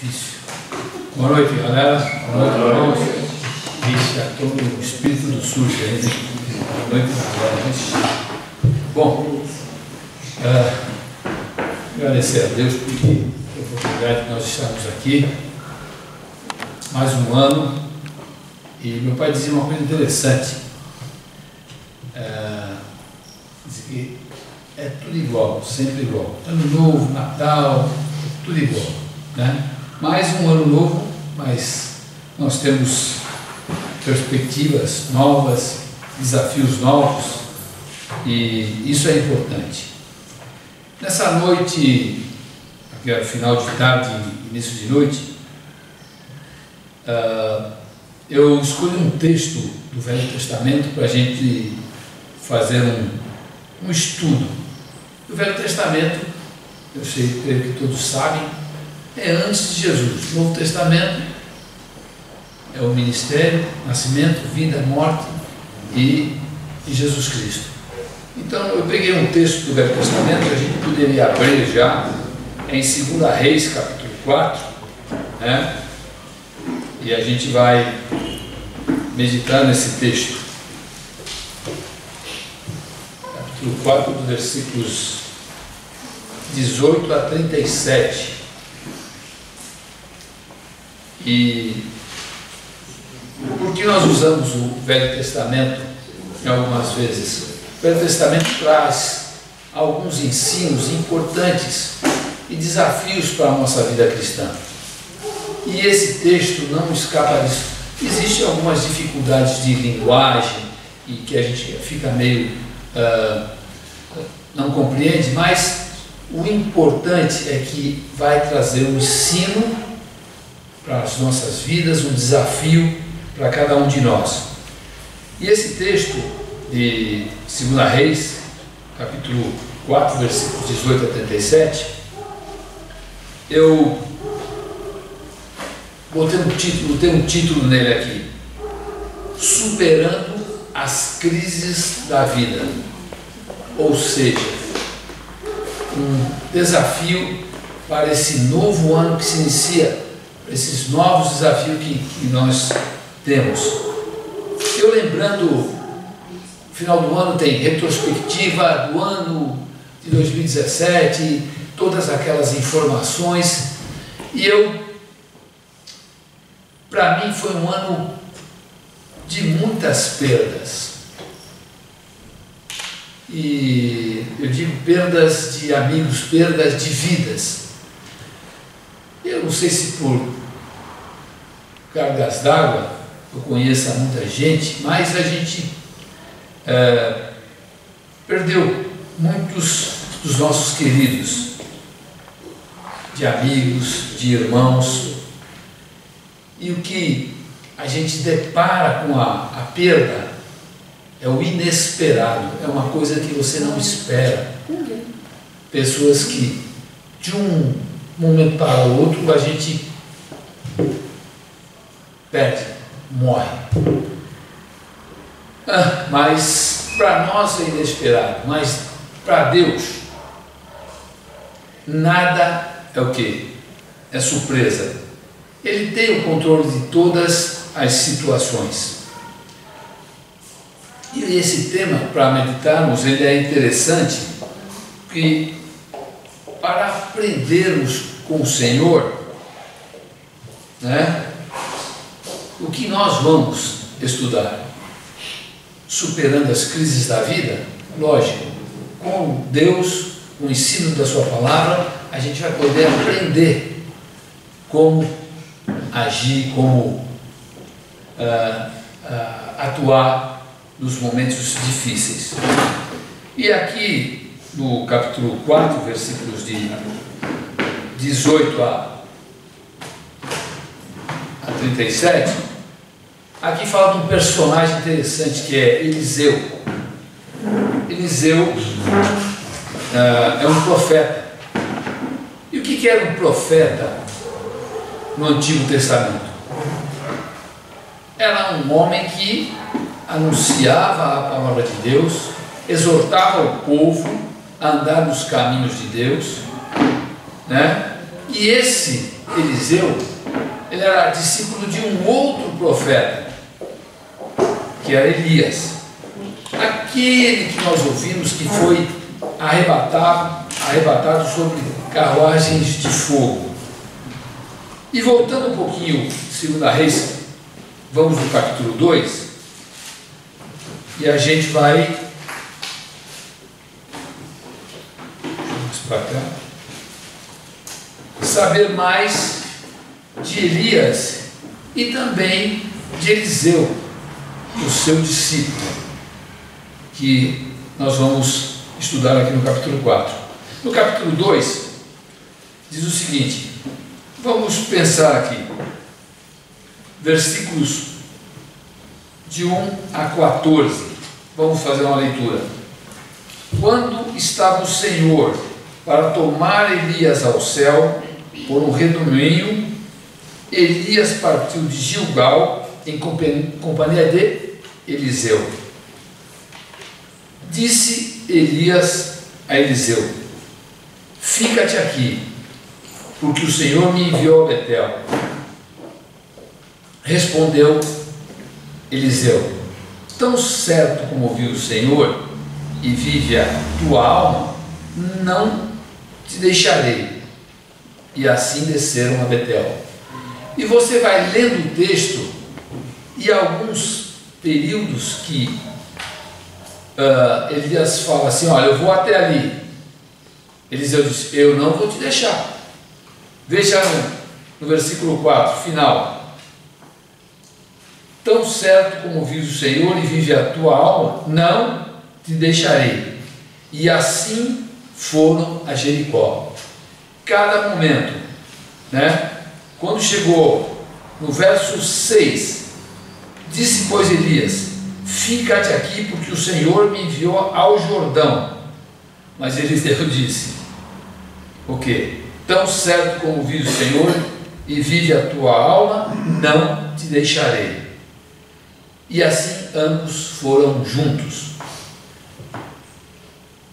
Difícil. Boa noite, galera. Boa noite, irmãos. Vixe, já estou no espírito do sujo ainda. Boa noite, galera. Bom, agradecer a Deus por a oportunidade de nós estarmos aqui. Mais um ano. E meu pai dizia uma coisa interessante. Dizia que é tudo igual, sempre igual. Ano novo, Natal, tudo igual, né? Mais um ano novo, mas nós temos perspectivas novas, desafios novos, e isso é importante. Nessa noite, aqui é final de tarde, início de noite, eu escolhi um texto do Velho Testamento para a gente fazer um estudo. O Velho Testamento, eu sei, creio que todos sabem, é antes de Jesus. O Novo Testamento é o ministério, nascimento, vida, morte e Jesus Cristo. Então eu peguei um texto do Velho Testamento que a gente poderia abrir já em 2 Reis, capítulo 4, né? E a gente vai meditar nesse texto. Capítulo 4, dos versículos 18 a 37. E por que nós usamos o Velho Testamento em algumas vezes? O Velho Testamento traz alguns ensinos importantes e desafios para a nossa vida cristã. E esse texto não escapa disso. Existem algumas dificuldades de linguagem e que a gente fica meio não compreende, mas o importante é que vai trazer um ensino para as nossas vidas, um desafio para cada um de nós. E esse texto de 2 Reis, capítulo 4, versículos 18 a 37, eu botei um título nele aqui: Superando as crises da vida. Ou seja, um desafio para esse novo ano que se inicia, esses novos desafios que nós temos. Eu lembrando, no final do ano tem retrospectiva do ano de 2017, todas aquelas informações, e para mim foi um ano de muitas perdas. E eu digo perdas de amigos, perdas de vidas. Eu não sei se por cargas d'água eu conheço muita gente, mas a gente perdeu muitos dos nossos queridos, de amigos, de irmãos. E o que a gente depara com a perda é o inesperado, é uma coisa que você não espera. Pessoas que de um momento para o outro a gente perde, morre. Mas para nós é inesperado, mas para Deus nada é o quê? É surpresa. Ele tem o controle de todas as situações. E esse tema, para meditarmos, ele é interessante, porque para aprendermos com o Senhor, né, o que nós vamos estudar? Superando as crises da vida? Lógico, com Deus, com o ensino da sua palavra, a gente vai poder aprender como agir, como atuar nos momentos difíceis. E aqui no capítulo 4, versículos de 18 a 37, aqui fala de um personagem interessante que é Eliseu. Eliseu é um profeta. E o que era um profeta no Antigo Testamento? Era um homem que anunciava a palavra de Deus, exortava o povo a andar nos caminhos de Deus, né? E esse Eliseu, ele era discípulo de um outro profeta, que era Elias, aquele que nós ouvimos que foi arrebatado sobre carruagens de fogo. E voltando um pouquinho, 2 Reis, vamos no capítulo 2, e a gente vai para cá, saber mais de Elias e também de Eliseu, o seu discípulo, que nós vamos estudar aqui no capítulo 4. No capítulo 2, diz o seguinte, vamos pensar aqui, versículos de 1 a 14, vamos fazer uma leitura. Quando estava o Senhor para tomar Elias ao céu por um redemoinho, Elias partiu de Gilgal em companhia de Eliseu. Disse Elias a Eliseu: fica-te aqui, porque o Senhor me enviou a Betel. Respondeu Eliseu: tão certo como ouviu o Senhor e vive a tua alma, não te deixarei. E assim desceram a Betel. E você vai lendo o texto, e alguns períodos que Elias fala assim: olha, eu vou até ali. Eliseu diz: eu não vou te deixar. Veja no versículo 4, final: tão certo como vive o Senhor e vive a tua alma, não te deixarei. E assim foram a Jericó. Cada momento, né? Quando chegou no verso 6, disse, pois, Elias: fica-te aqui, porque o Senhor me enviou ao Jordão. Mas Eliseu disse: o quê? Tão certo como vive o Senhor e vive a tua alma, não te deixarei. E assim ambos foram juntos.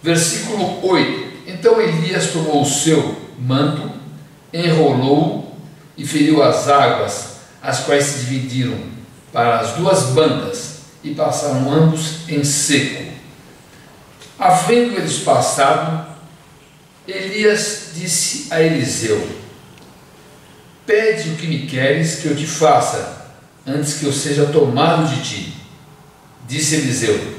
Versículo 8: então Elias tomou o seu manto, enrolou-o e feriu as águas, as quais se dividiram para as duas bandas, e passaram ambos em seco. Havendo eles passado, Elias disse a Eliseu: pede o que me queres que eu te faça, antes que eu seja tomado de ti. Disse Eliseu: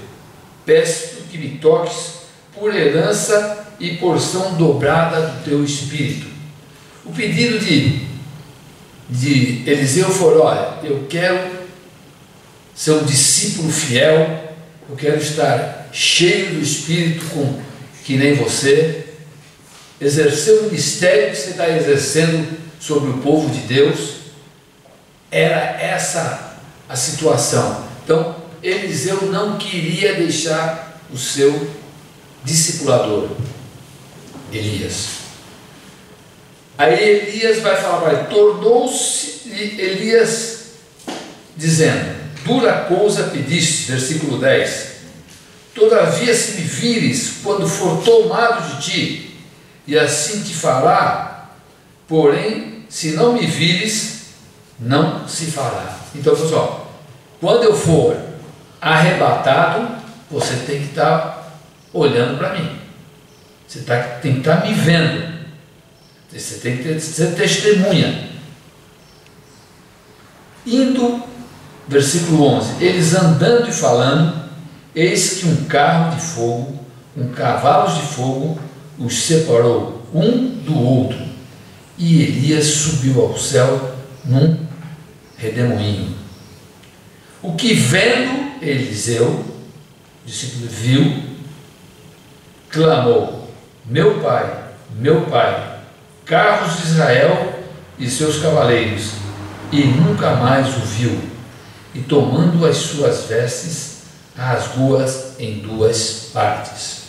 peço que me toques por herança e porção dobrada do teu espírito. O pedido de Eliseu foi: olha, eu quero ser um discípulo fiel, eu quero estar cheio do Espírito, que nem você, exercer o ministério que você está exercendo sobre o povo de Deus. Era essa a situação. Então Eliseu não queria deixar o seu discipulador, Elias. Aí Elias vai falar para ele, tornou-se Elias dizendo: dura coisa pediste, versículo 10, todavia se me vires quando for tomado de ti, e assim te fará, porém se não me vires, não se fará. Então pessoal, quando eu for arrebatado, você tem que estar olhando para mim, você tem que estar me vendo, você tem que ser testemunha. Indo, versículo 11, eles andando e falando, eis que um carro de fogo, cavalos de fogo, os separou um do outro, e Elias subiu ao céu num redemoinho. O que vendo Eliseu, discípulo, viu, clamou: meu pai, carros de Israel e seus cavaleiros, e nunca mais o viu, e tomando as suas vestes, rasgou-as em duas partes.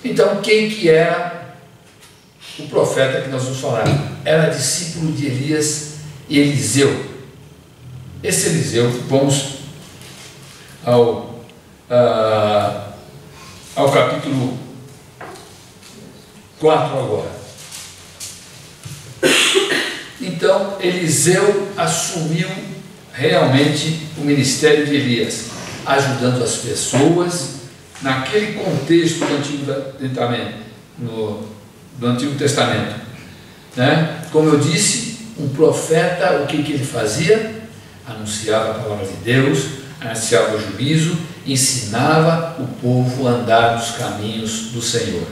Então, quem que era o profeta que nós vamos falar? Era discípulo de Elias, Eliseu. Esse Eliseu, vamos ao capítulo 4 agora. Então Eliseu assumiu realmente o ministério de Elias, ajudando as pessoas naquele contexto do Antigo Testamento, né? Como eu disse, um profeta, o que ele fazia? Anunciava a palavra de Deus, anunciava o juízo, ensinava o povo a andar nos caminhos do Senhor.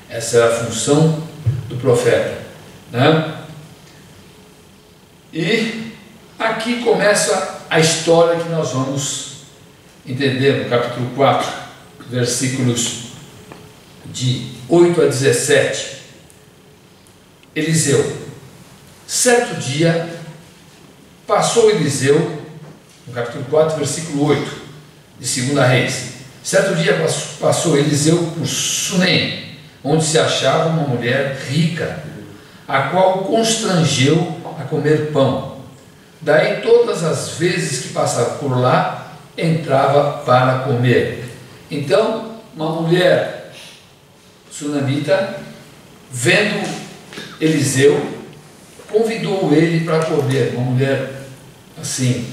Essa era a função do profeta, né? E aqui começa a história que nós vamos entender no capítulo 4, versículos de 8 a 17. Eliseu. Certo dia, passou Eliseu, no capítulo 4, versículo 8, de 2 Reis. Certo dia passou Eliseu por Sunem, onde se achava uma mulher rica, a qual o constrangeu a comer pão. Daí todas as vezes que passava por lá, entrava para comer. Então, uma mulher sunamita, vendo Eliseu, convidou ele para comer. Uma mulher assim,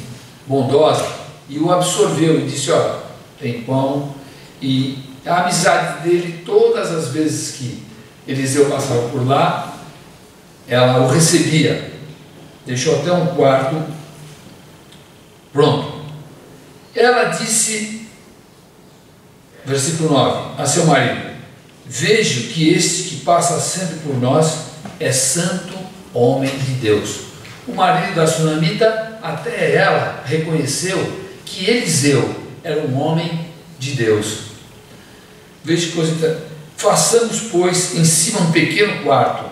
bondosa, e o absorveu e disse: olha, tem pão. E a amizade dele, todas as vezes que Eliseu passava por lá, ela o recebia, deixou até um quarto pronto. Ela disse, versículo 9, a seu marido: vejo que este que passa sempre por nós é santo homem de Deus. O marido da sunamita, até ela reconheceu que Eliseu era um homem de Deus. Veja que coisa. Façamos, pois, em cima um pequeno quarto,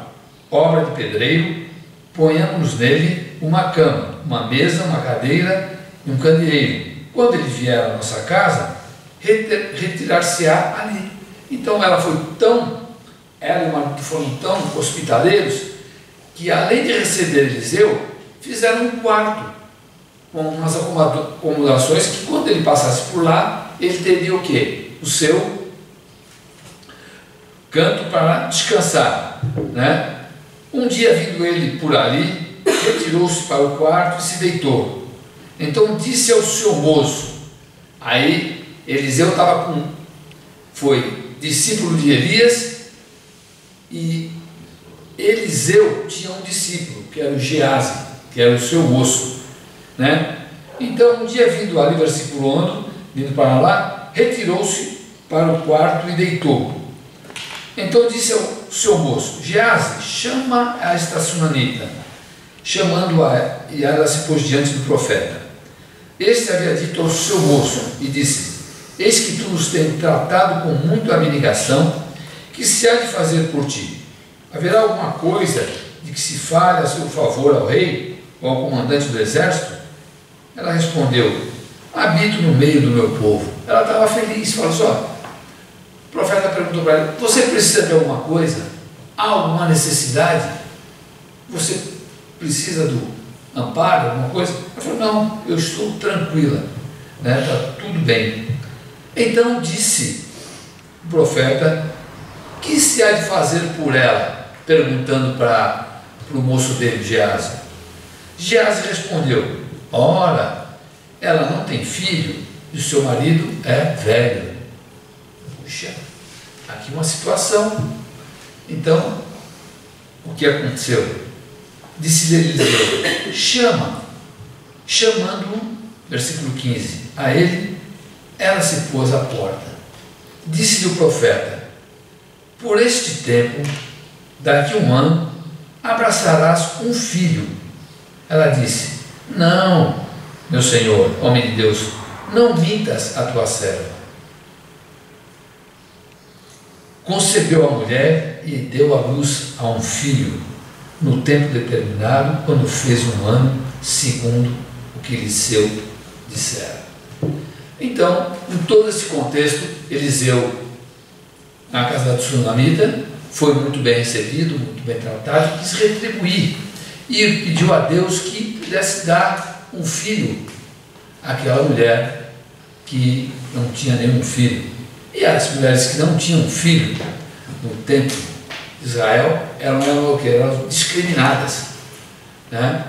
obra de pedreiro, ponhamos nele uma cama, uma mesa, uma cadeira e um candeeiro. Quando ele vier à nossa casa, retirar-se-á ali. Então ela e o marido foram tão hospitaleiros, que além de receber Eliseu, fizeram um quarto, com umas acomodações, que quando ele passasse por lá, ele teria o quê? O seu canto para descansar, né? Um dia, vindo ele por ali, retirou-se para o quarto e se deitou. Então disse ao seu moço, aí Eliseu foi discípulo de Elias, e Eliseu tinha um discípulo, que era o Geazi, que era o seu moço, né? Então um dia, vindo ali, versículo 11, vindo para lá, retirou-se para o quarto e deitou. Então disse ao seu moço: Geazi, chama a esta sunamita. Chamando-a, e ela se pôs diante do profeta. Este havia dito ao seu moço e disse: eis que tu nos tens tratado com muita abnegação, que se há de fazer por ti? Haverá alguma coisa de que se fale a seu favor ao rei ou ao comandante do exército? Ela respondeu: habito no meio do meu povo. Ela estava feliz, falou só. O profeta perguntou para ela: você precisa de alguma coisa? Há alguma necessidade? Você precisa do amparo, alguma coisa? Ela falou: não, eu estou tranquila, né? Está tudo bem. Então disse o profeta: que se há de fazer por ela? Perguntando para o moço dele, Geazi. Geazi respondeu: ora, ela não tem filho e o seu marido é velho. Puxa, aqui uma situação. Então, o que aconteceu? Disse-lhe Eliseu: chama. Chamando-o, versículo 15, a ele, ela se pôs à porta. Disse-lhe o profeta: por este tempo, daqui 1 ano, abraçarás um filho. Ela disse: não, meu senhor, homem de Deus, não mintas a tua serva. Concebeu a mulher e deu à luz a um filho, no tempo determinado, quando fez 1 ano, segundo o que Eliseu dissera. Então, em todo esse contexto, Eliseu, na casa da sunamita, foi muito bem recebido, muito bem tratado, quis retribuir e pediu a Deus que pudesse dar um filho àquela mulher que não tinha nenhum filho. E as mulheres que não tinham filho no tempo de Israel eram discriminadas, né?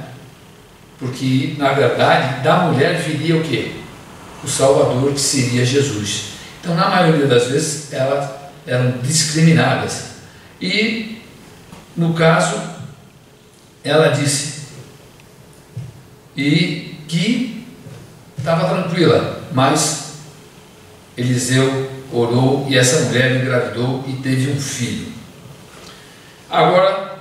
Porque, na verdade, da mulher viria o quê? O Salvador, que seria Jesus. Então, na maioria das vezes, elas eram discriminadas. E, no caso, ela disse e que estava tranquila, mas Eliseu orou e essa mulher engravidou e teve um filho. Agora,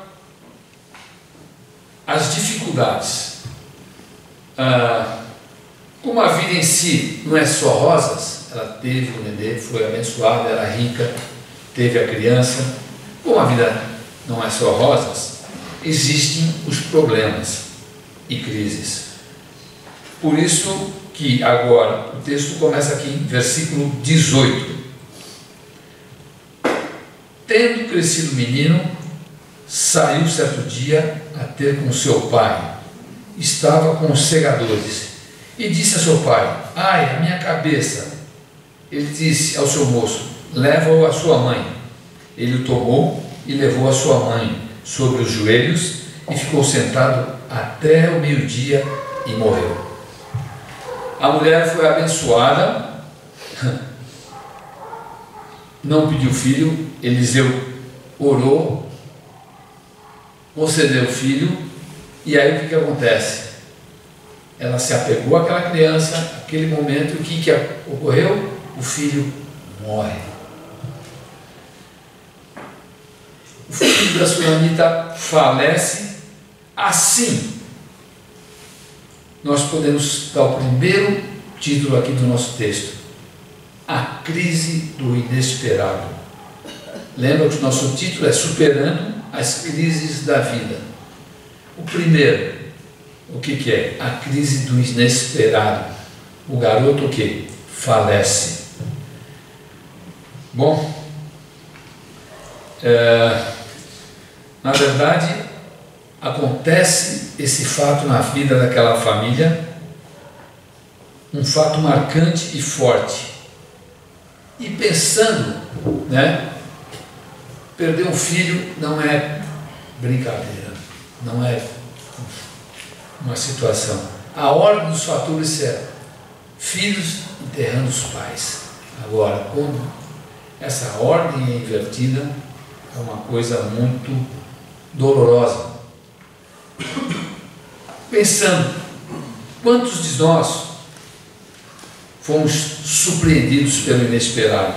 as dificuldades. Como a vida em si não é só rosas, ela teve o nenê, foi abençoada, era rica, teve a criança. Como a vida não é só rosas, existem os problemas e crises. Por isso que agora o texto começa aqui em versículo 18. Tendo crescido o menino, saiu certo dia a ter com seu pai. Estava com os segadores e disse a seu pai: ai, a minha cabeça. Ele disse ao seu moço: leva-o à sua mãe. Ele o tomou e levou a sua mãe sobre os joelhos e ficou sentado até o meio-dia e morreu. A mulher foi abençoada, não pediu filho. Eliseu orou, concedeu o filho. E aí o que acontece? Ela se apegou àquela criança, naquele momento, o que ocorreu? O filho morre. O filho da sunamita falece. Assim, nós podemos dar o primeiro título aqui do nosso texto: a crise do inesperado. Lembra que o nosso título é Superando as Crises da Vida. O primeiro, o que é? A crise do inesperado. O garoto o que? Falece. Bom, na verdade, acontece esse fato na vida daquela família, um fato marcante e forte. E pensando, né, perder um filho não é brincadeira. Não é uma situação. A ordem dos fatores é filhos enterrando os pais. Agora, quando essa ordem é invertida, é uma coisa muito dolorosa. Pensando, quantos de nós fomos surpreendidos pelo inesperado?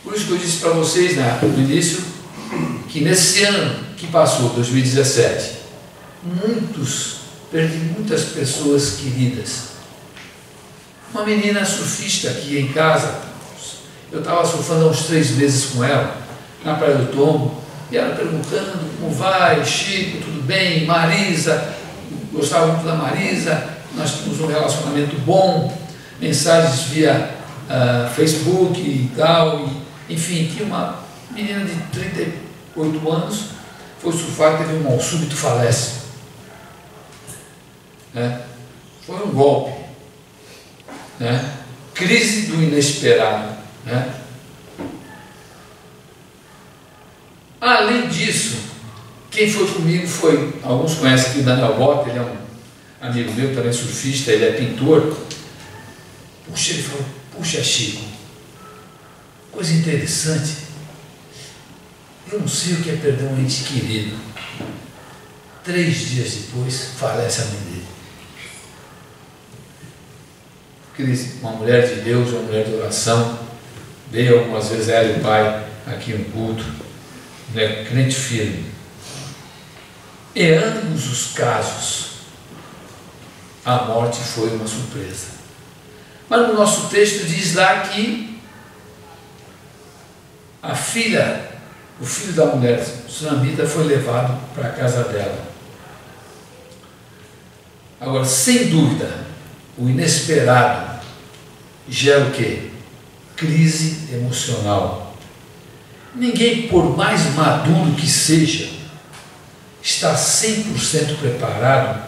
Por isso que eu disse para vocês, né, no início, que nesse ano que passou, 2017, perdi muitas pessoas queridas. Uma menina surfista aqui em casa, eu estava surfando há uns 3 meses com ela, na Praia do Tombo, e ela perguntando como vai, Chico, tudo bem, Marisa, gostava muito da Marisa, nós tínhamos um relacionamento bom, mensagens via Facebook e tal, enfim, tinha uma menina de 38 anos, foi surfar, teve um mal súbito, falece. Foi um golpe. Crise do inesperado. Além disso, quem foi comigo foi, alguns conhecem aqui o Daniel Bota, ele é um amigo meu, também surfista, ele é pintor. Puxa, ele falou: puxa, Chico, coisa interessante. Eu não sei o que é perder um ente querido. 3 dias depois, falece a mãe dele. Crise, uma mulher de Deus, uma mulher de oração, veio algumas vezes ela e o pai aqui no culto, né, crente firme. Em ambos os casos, a morte foi uma surpresa. Mas no nosso texto diz lá que o filho da mulher sunamita foi levado para a casa dela. Agora, sem dúvida, o inesperado gera o quê? Crise emocional. Ninguém, por mais maduro que seja, está 100% preparado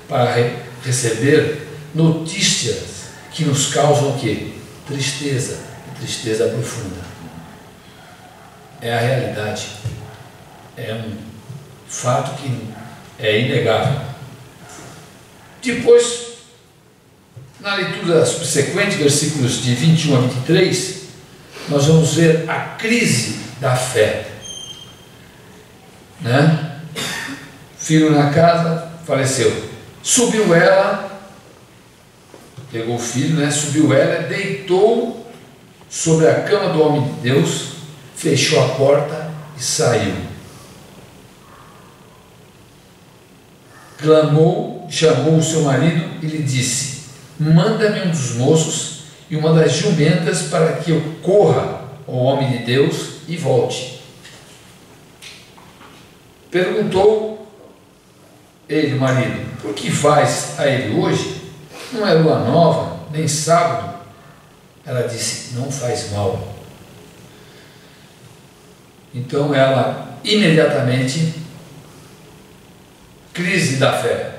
para receber notícias que nos causam o quê? Tristeza, tristeza profunda. É a realidade. É um fato que é inegável. Depois, na leitura subsequente, versículos de 21 a 23, nós vamos ver a crise da fé, né? Filho na casa, faleceu. Subiu ela, pegou o filho, né? Subiu ela, deitou sobre a cama do homem de Deus, fechou a porta e saiu. Clamou, chamou o seu marido e lhe disse: manda-me um dos moços e uma das jumentas para que eu corra ao homem de Deus e volte. Perguntou ele, o marido: por que vais a ele hoje? Não é lua nova, nem sábado. Ela disse: não faz mal. Então ela imediatamente, crise da fé,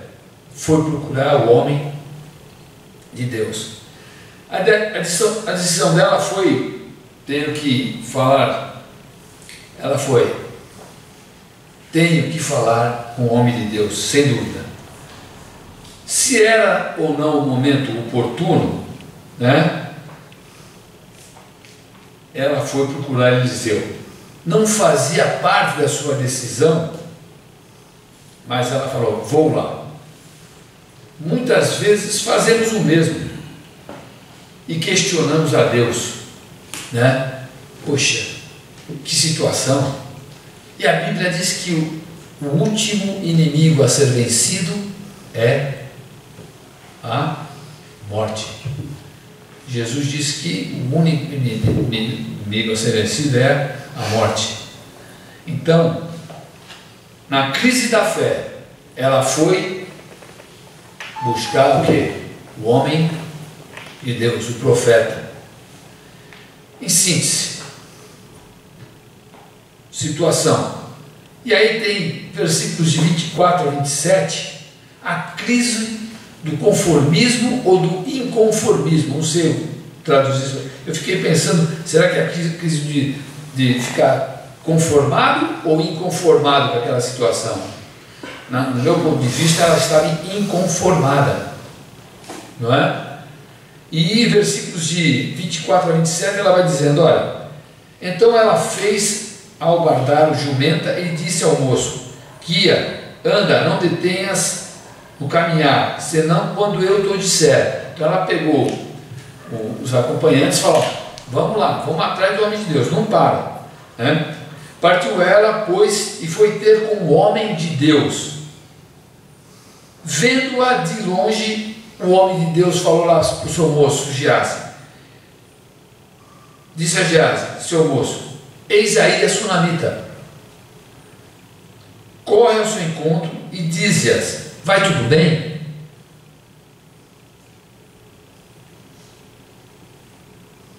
foi procurar o homem de Deus. A decisão dela foi, tenho que falar, ela foi, tenho que falar com o homem de Deus, sem dúvida. Se era ou não o momento oportuno, né? Ela foi procurar Eliseu. Não fazia parte da sua decisão, mas ela falou: vou lá. Muitas vezes fazemos o mesmo e questionamos a Deus, né? Poxa, que situação! E a Bíblia diz que o último inimigo a ser vencido é a morte. Jesus disse que o único inimigo a ser vencido é a morte. Então, na crise da fé, ela foi buscar o quê? O homem de Deus, o profeta. Em síntese, situação. E aí tem versículos de 24 a 27, a crise do conformismo ou do inconformismo. Não sei traduzir isso. Eu fiquei pensando, será que é a crise de ficar conformado ou inconformado com aquela situação? No meu ponto de vista, ela estava inconformada, não é? E versículos de 24 a 27, ela vai dizendo: olha, então ela fez ao guardar o jumenta e disse ao moço: guia, anda, não detenhas o caminhar, senão quando eu te disser. Então ela pegou os acompanhantes e falou: vamos lá, vamos atrás do homem de Deus, não para, né? Partiu ela, pois, e foi ter com o homem de Deus. Vendo-a de longe, o homem de Deus falou lá para o seu moço, Geazi. Disse a Geazi, seu moço: eis aí a sunamita. Corre ao seu encontro e dize-as: vai tudo bem?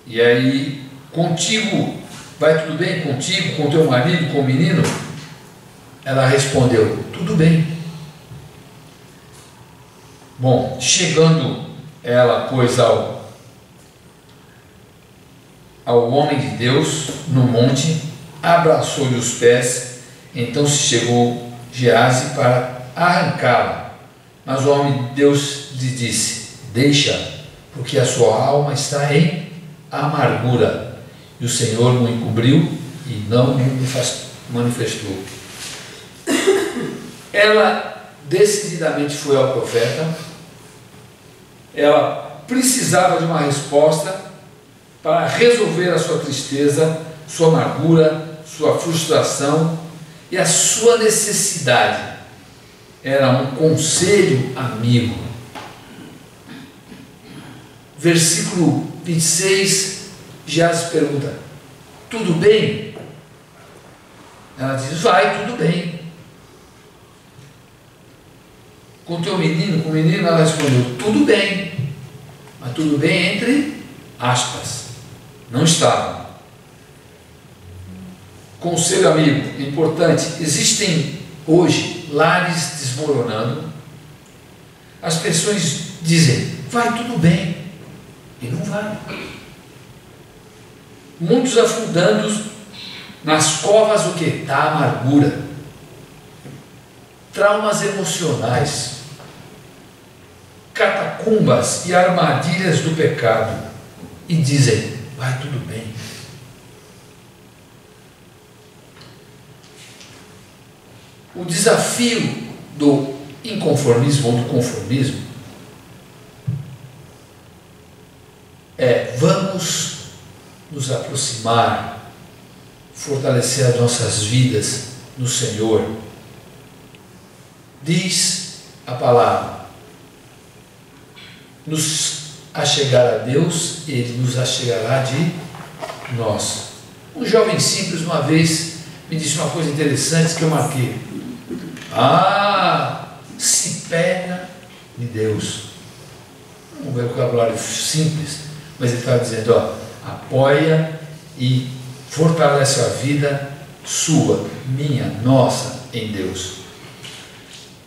E aí, contigo, vai tudo bem contigo, com teu marido, com o menino? Ela respondeu: tudo bem. Bom, chegando ela, pois, ao homem de Deus no monte, abraçou-lhe os pés. Então se chegou Geazi para arrancá-la, mas o homem de Deus lhe disse: deixa, porque a sua alma está em amargura, e o Senhor me encobriu e não me manifestou. Ela decididamente foi ao profeta. Ela precisava de uma resposta para resolver a sua tristeza, sua amargura, sua frustração e a sua necessidade. Era um conselho amigo. Versículo 26, Geazi pergunta: tudo bem? Ela diz: vai, tudo bem. Com teu menino, com o menino, ela respondeu: tudo bem. Mas tudo bem entre aspas. Não estava. Conselho amigo, importante. Existem hoje lares desmoronando. As pessoas dizem: vai tudo bem. E não vai. Muitos afundando nas covas o quê? Da amargura. traumas emocionais, catacumbas e armadilhas do pecado e dizem: vai tudo bem. O desafio do inconformismo ou do conformismo é: vamos nos aproximar, fortalecer as nossas vidas no Senhor. Diz a palavra: nos achegar a Deus, Ele nos achegará de nós. Um jovem simples uma vez me disse uma coisa interessante que eu marquei: se pega de Deus. Um vocabulário simples, mas ele estava dizendo: apoia e fortalece a vida sua, minha, nossa, em Deus.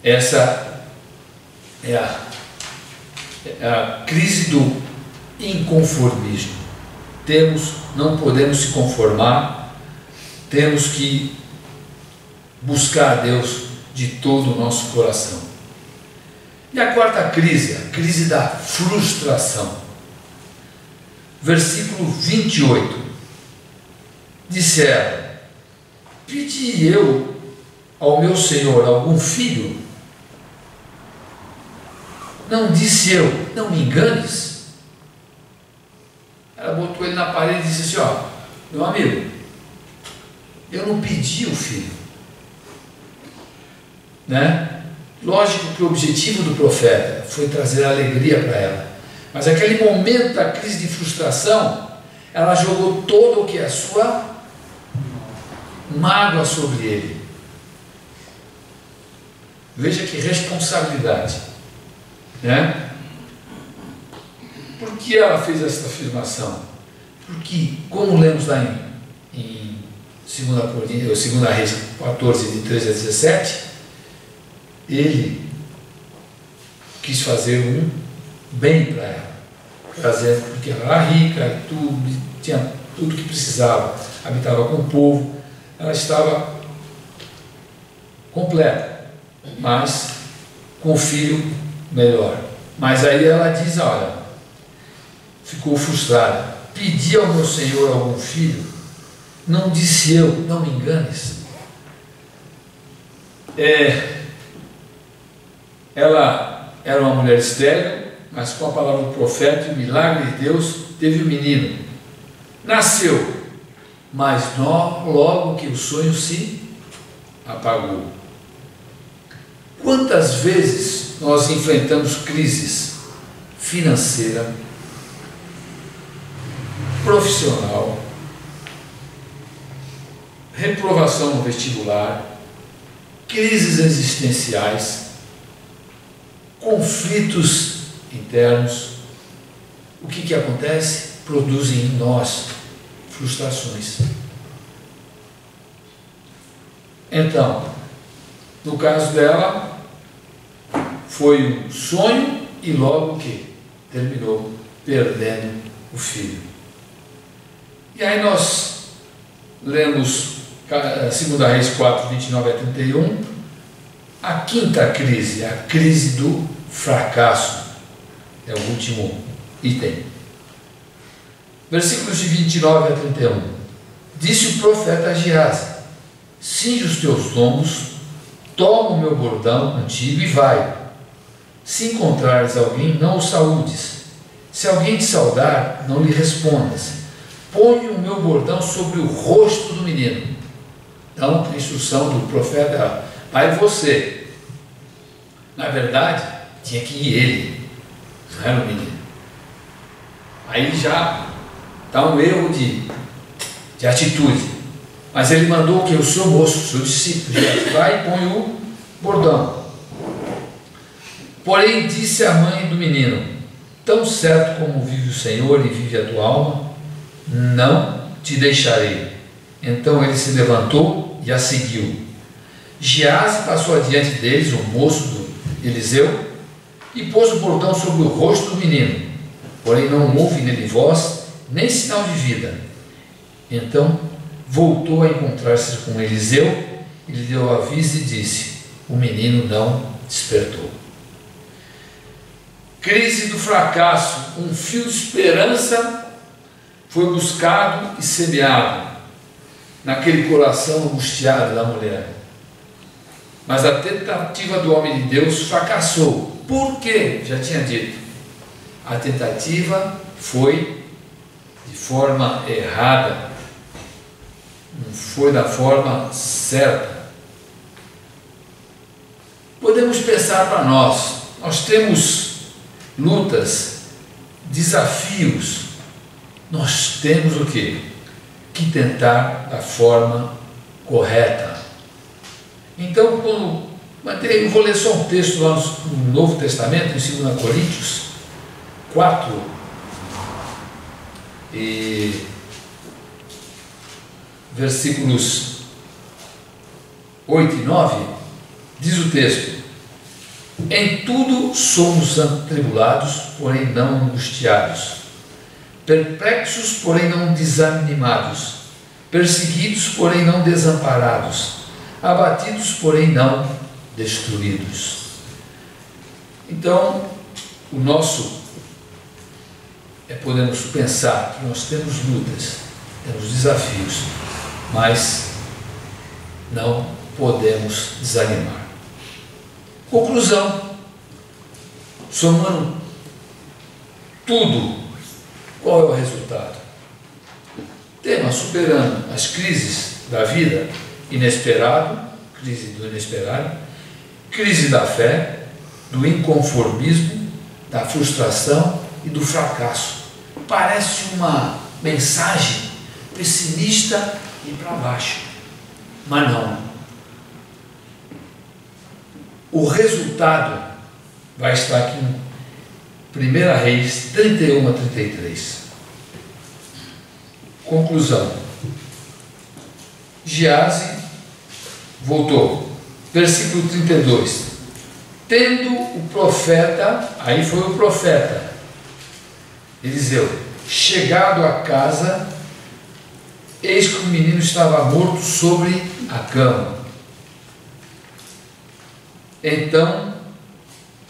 Essa é a crise do inconformismo. Não podemos se conformar, temos que buscar a Deus de todo o nosso coração. E a quarta crise, a crise da frustração. Versículo 28. Disse ela: pedi eu ao meu Senhor algum filho? Não disse eu: não me enganes? Ela botou ele na parede e disse assim: meu amigo, eu não pedi o filho, né? Lógico que o objetivo do profeta foi trazer alegria para ela, mas aquele momento da crise de frustração, ela jogou todo o que é a sua mágoa sobre ele. Veja que responsabilidade, né? Por que ela fez essa afirmação? Porque, como lemos lá em 2 Reis 14, de 13 a 17, ele quis fazer um bem para ela, porque ela era rica e tudo, tinha tudo que precisava, habitava com o povo, ela estava completa, mas com o filho melhor. Mas aí ela diz: ficou frustrada. Pedi ao meu Senhor algum filho? Não disse eu: não me enganes? Ela era uma mulher estéril, mas com a palavra do profeta e o milagre de Deus, teve um menino. Nasceu, mas logo que o sonho se apagou. Quantas vezes nós enfrentamos crises financeira, profissional, reprovação no vestibular, crises existenciais, conflitos internos. O que acontece? Produzem em nós frustrações. Então, no caso dela, foi um sonho e logo que terminou perdendo o filho. E aí nós lemos 2 Reis 4, 29 a 31, a quinta crise, a crise do fracasso, é o último item. Versículos de 29 a 31. Disse o profeta a Geazi: cinge os teus lombos, toma o meu bordão contigo e vai. Se encontrares alguém, não o saúdes. Se alguém te saudar, não lhe respondas. Põe o meu bordão sobre o rosto do menino. Então, a instrução do profeta: vai você. Na verdade, tinha que ir ele, não era o menino. Aí já está um erro de atitude. Mas ele mandou que o seu moço, o seu discípulo, vai e põe o bordão. Porém, disse a mãe do menino: tão certo como vive o Senhor e vive a tua alma, não te deixarei. Então ele se levantou e a seguiu. Geazi passou adiante deles, o moço do Eliseu, e pôs o bordão sobre o rosto do menino. Porém não houve nele voz, nem sinal de vida. Então voltou a encontrar-se com Eliseu, e lhe deu aviso e disse: o menino não despertou. Crise do fracasso, um fio de esperança foi buscado e semeado naquele coração angustiado da mulher. Mas a tentativa do homem de Deus fracassou. Por quê? Já tinha dito. A tentativa foi de forma errada. Não foi da forma certa. Podemos pensar para nós. Nós temos lutas, desafios. Nós temos o quê? Que tentar da forma correta. Então, eu vou ler só um texto lá no Novo Testamento, em 2 Coríntios 4, versículos 8 e 9, diz o texto: em tudo somos atribulados, porém não angustiados, perplexos, porém não desanimados, perseguidos, porém não desamparados, abatidos, porém não destruídos. Então, podemos pensar que nós temos lutas, temos desafios, mas não podemos desanimar. Conclusão: somando tudo, qual é o resultado? Tema: superando as crises da vida, crise do inesperado, crise da fé, do inconformismo, da frustração e do fracasso. Parece uma mensagem pessimista e para baixo, mas não. O resultado vai estar aqui em 1 Reis 31 a 33. Conclusão: Geazi voltou. Versículo 32. Tendo o profeta, aí foi o profeta Eliseu, chegado à casa, eis que o menino estava morto sobre a cama. Então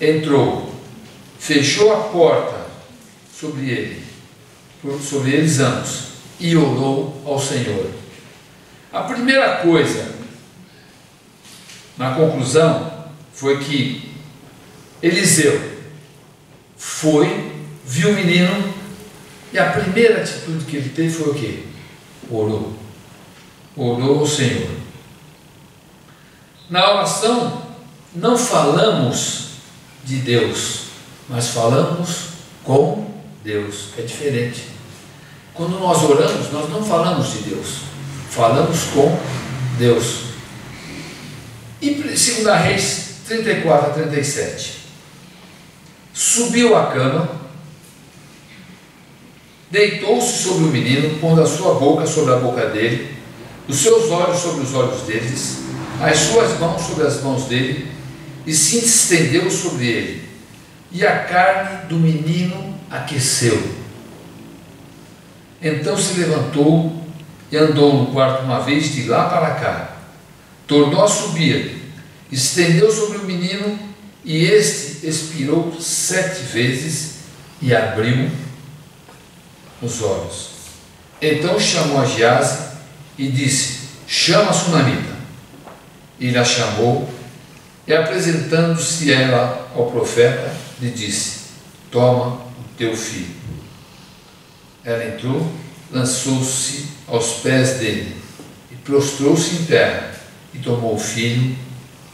entrou, fechou a porta sobre eles ambos, e orou ao Senhor. A primeira coisa, na conclusão, foi que Eliseu viu o menino, e a primeira atitude que ele teve foi o quê? Orou. Orou ao Senhor. Na oração, não falamos de Deus, mas falamos com Deus. É diferente. Quando nós oramos, nós não falamos de Deus, falamos com Deus. E 2 Reis 34 a 37. Subiu à cama, deitou-se sobre o menino, pondo a sua boca sobre a boca dele, os seus olhos sobre os olhos deles, as suas mãos sobre as mãos dele, e se estendeu sobre ele, e a carne do menino aqueceu. Então se levantou e andou no quarto uma vez, de lá para cá. Tornou a subir, estendeu sobre o menino, e este expirou 7 vezes e abriu os olhos. Então chamou a Geazi e disse: chama a sunamita. Ele a chamou, e apresentando-se ela ao profeta, lhe disse: toma o teu filho. Ela entrou, lançou-se aos pés dele, e prostrou-se em terra, e tomou o filho,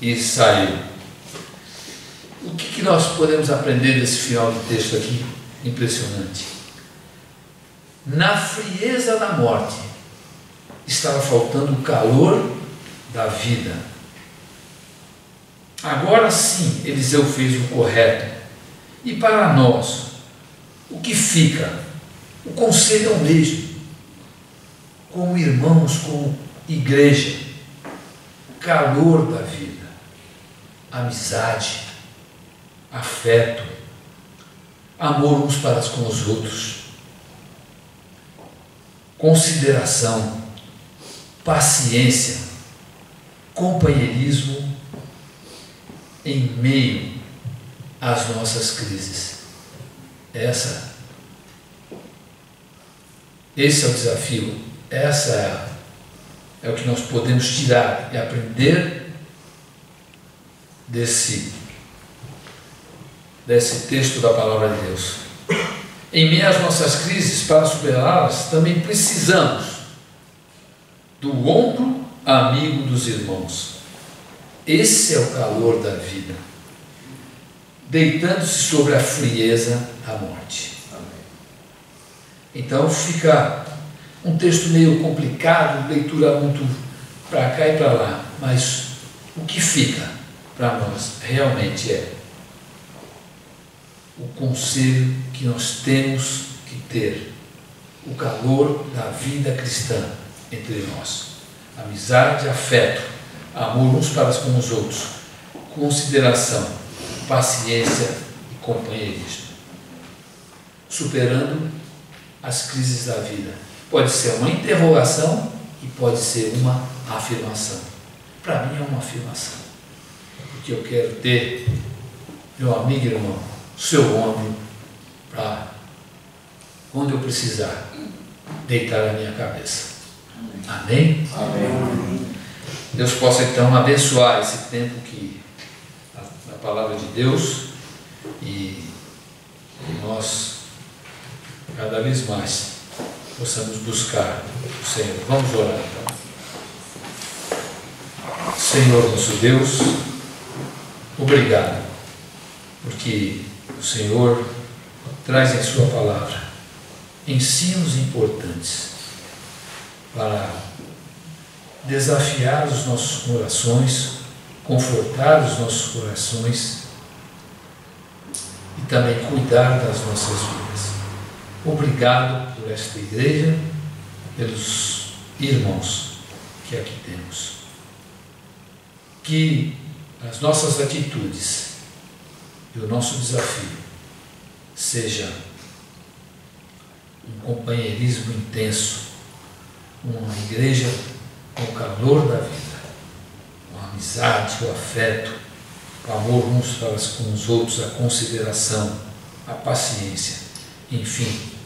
e saiu. O que nós podemos aprender desse final do texto aqui? Impressionante. Na frieza da morte, estava faltando o calor da vida. Agora sim, Eliseu fez o correto. E para nós, o que fica? O conselho é o mesmo. Como irmãos, como igreja, calor da vida, amizade, afeto, amor uns para com os outros, consideração, paciência, companheirismo em meio às nossas crises. Esse é o desafio, essa é o que nós podemos tirar e aprender desse texto da Palavra de Deus. Em meio às nossas crises, para superá-las, também precisamos do ombro amigo dos irmãos. Esse é o calor da vida, deitando-se sobre a frieza da morte. Então fica um texto meio complicado, leitura muito para cá e para lá, mas o que fica para nós realmente é o conselho que nós temos que ter, o calor da vida cristã entre nós, amizade, afeto, amor uns para com os outros, consideração, paciência e companheirismo, superando as crises da vida. Pode ser uma interrogação e pode ser uma afirmação. Para mim é uma afirmação, porque eu quero ter, meu amigo e irmão, seu ombro para, quando eu precisar, deitar a minha cabeça. Amém? Amém. Deus possa então abençoar esse tempo que a palavra de Deus e nós cada vez mais possamos buscar o Senhor. Vamos orar então. Senhor nosso Deus, obrigado, porque o Senhor traz em sua palavra ensinos importantes para desafiar os nossos corações, confortar os nossos corações e também cuidar das nossas vidas. Obrigado por esta igreja, pelos irmãos que aqui temos. Que as nossas atitudes e o nosso desafio seja um companheirismo intenso, uma igreja com o calor da vida, com a amizade, o afeto, o amor uns para com os outros, a consideração, a paciência, enfim.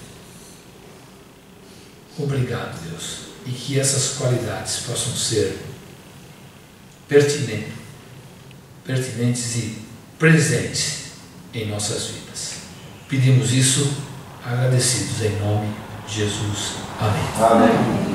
Obrigado, Deus, e que essas qualidades possam ser pertinentes e presentes em nossas vidas. Pedimos isso agradecidos em nome de Jesus. Amém. Amém.